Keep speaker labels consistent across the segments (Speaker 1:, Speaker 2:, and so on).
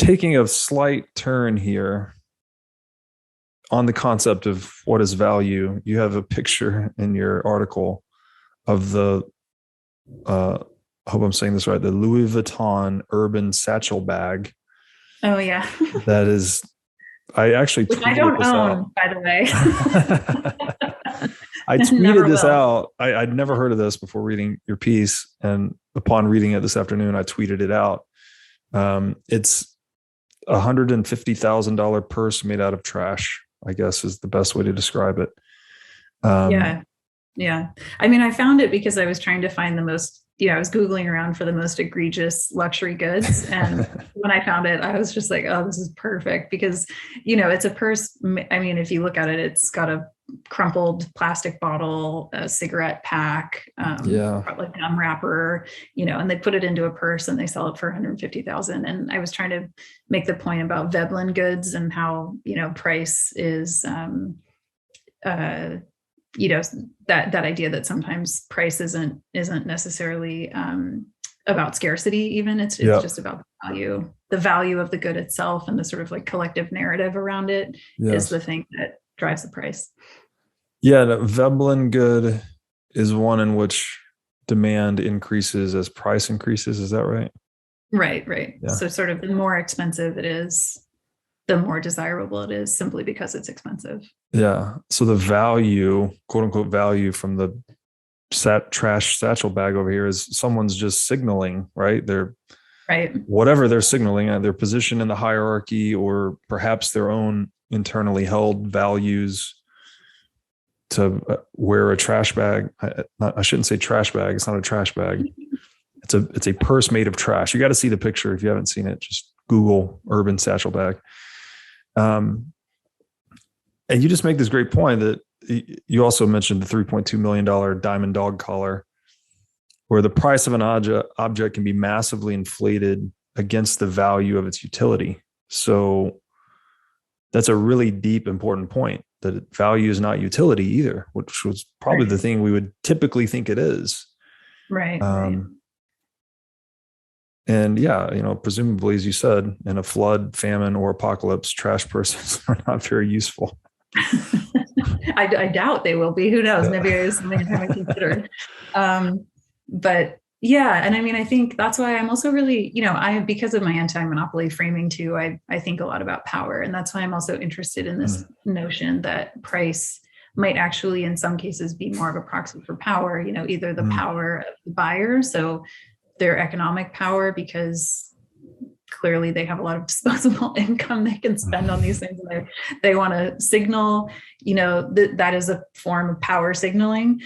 Speaker 1: taking a slight turn here on the concept of what is value, you have a picture in your article of the, I hope I'm saying this right, the Louis Vuitton urban satchel bag.
Speaker 2: Oh yeah.
Speaker 1: That is, I actually
Speaker 2: Which I
Speaker 1: tweeted
Speaker 2: don't
Speaker 1: this out.
Speaker 2: own, by the way.
Speaker 1: I tweeted
Speaker 2: Never
Speaker 1: this
Speaker 2: will.
Speaker 1: out. I'd never heard of this before reading your piece. And upon reading it this afternoon, I tweeted it out. It's $150,000 purse made out of trash, I guess is the best way to describe it.
Speaker 2: Yeah. Yeah. I mean, I found it because I was trying to find the most, I was Googling around for the most egregious luxury goods. And when I found it, I was just like, oh, this is perfect because, it's a purse. I mean, if you look at it, it's got a crumpled plastic bottle, a cigarette pack,
Speaker 1: Yeah.
Speaker 2: like gum wrapper, and they put it into a purse and they sell it for 150,000. And I was trying to make the point about Veblen goods and how, price is, that idea that sometimes price isn't necessarily about scarcity. Even it's just about the value of the good itself, and the sort of like collective narrative around it is the thing that drives the price.
Speaker 1: Yeah, the Veblen good is one in which demand increases as price increases. Is that right?
Speaker 2: Right.
Speaker 1: Yeah.
Speaker 2: So sort of the more expensive it is, the more desirable it is, simply because it's expensive.
Speaker 1: Yeah. So the value, quote unquote, value from the trash satchel bag over here is someone's just signaling, right? They're whatever they're signaling, their position in the hierarchy, or perhaps their own internally held values to wear a trash bag. I shouldn't say trash bag. It's not a trash bag. It's a purse made of trash. You got to see the picture. If you haven't seen it, just Google urban satchel bag. And you just make this great point that you also mentioned the $3.2 million diamond dog collar, where the price of an object can be massively inflated against the value of its utility. So that's a really deep, important point, that value is not utility either, which was probably the thing we would typically think it is.
Speaker 2: Right.
Speaker 1: And yeah, presumably, as you said, in a flood, famine, or apocalypse, trash purses are not very useful.
Speaker 2: I doubt they will be. Who knows? Maybe it is something I haven't considered. But yeah, and I mean, I think that's why I'm also really, because of my anti-monopoly framing too, I think a lot about power. And that's why I'm also interested in this notion that price might actually, in some cases, be more of a proxy for power, either the power of the buyer, so their economic power, because clearly they have a lot of disposable income they can spend on these things. And they want to signal, that is a form of power signaling.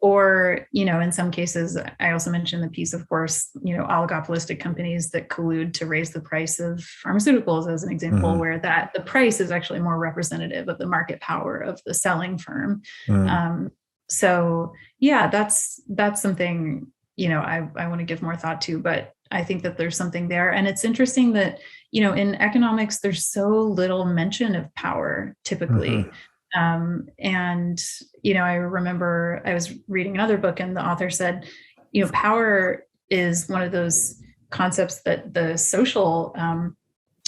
Speaker 2: Or, in some cases, I also mentioned the piece, of course, oligopolistic companies that collude to raise the price of pharmaceuticals as an example, where the price is actually more representative of the market power of the selling firm. So yeah, that's something, I want to give more thought to, but I think that there's something there. And it's interesting that, in economics, there's so little mention of power typically. And, I remember I was reading another book and the author said, power is one of those concepts that the social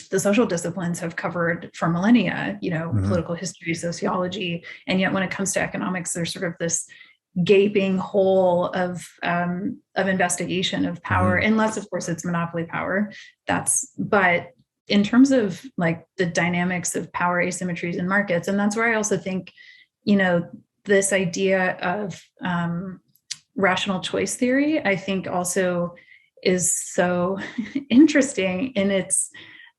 Speaker 2: disciplines have covered for millennia, political history, sociology. And yet when it comes to economics, there's sort of this gaping hole of investigation of power, unless of course it's monopoly power. But in terms of like the dynamics of power asymmetries in markets, and that's where I also think, this idea of rational choice theory, I think also is so interesting in its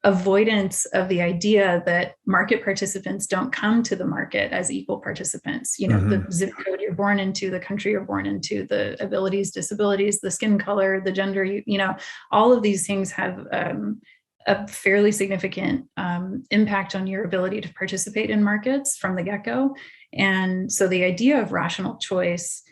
Speaker 2: avoidance of the idea that market participants don't come to the market as equal participants. The zip code you're born into, the country you're born into, the abilities, disabilities, the skin color, the gender, all of these things have a fairly significant impact on your ability to participate in markets from the get-go. And so the idea of rational choice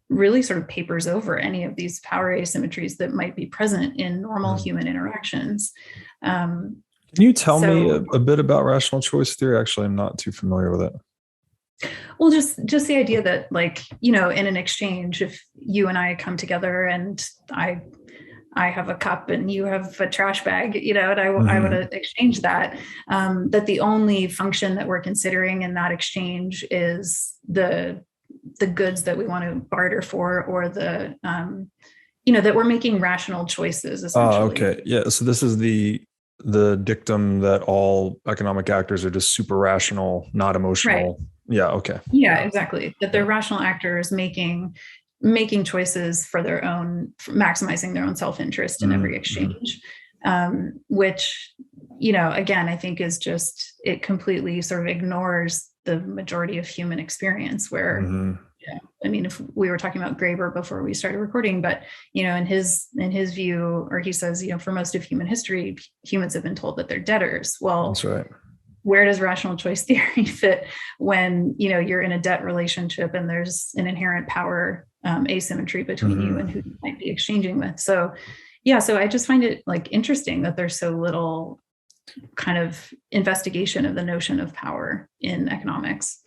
Speaker 2: really sort of papers over any of these power asymmetries that might be present in normal human interactions.
Speaker 1: Can you tell me a bit about rational choice theory? Actually, I'm not too familiar with it.
Speaker 2: Well, just the idea that, like, in an exchange, if you and I come together and I I have a cup and you have a trash bag, and I want to exchange that. That the only function that we're considering in that exchange is the goods that we want to barter for, or that we're making rational choices, essentially.
Speaker 1: Okay. Yeah. So this is the dictum that all economic actors are just super rational, not emotional. Right. Yeah. Okay.
Speaker 2: Yeah, exactly. That they're rational actors making choices for their own, for maximizing their own self-interest in every exchange, which, again, I think is just, it completely sort of ignores the majority of human experience, where I mean, if we were talking about Graeber before we started recording, but in his view, or he says, for most of human history, humans have been told that they're debtors. Well,
Speaker 1: that's right.
Speaker 2: Where does rational choice theory fit when you're in a debt relationship and there's an inherent power asymmetry between you and who you might be exchanging with? So I just find it interesting that there's so little kind of investigation of the notion of power in economics.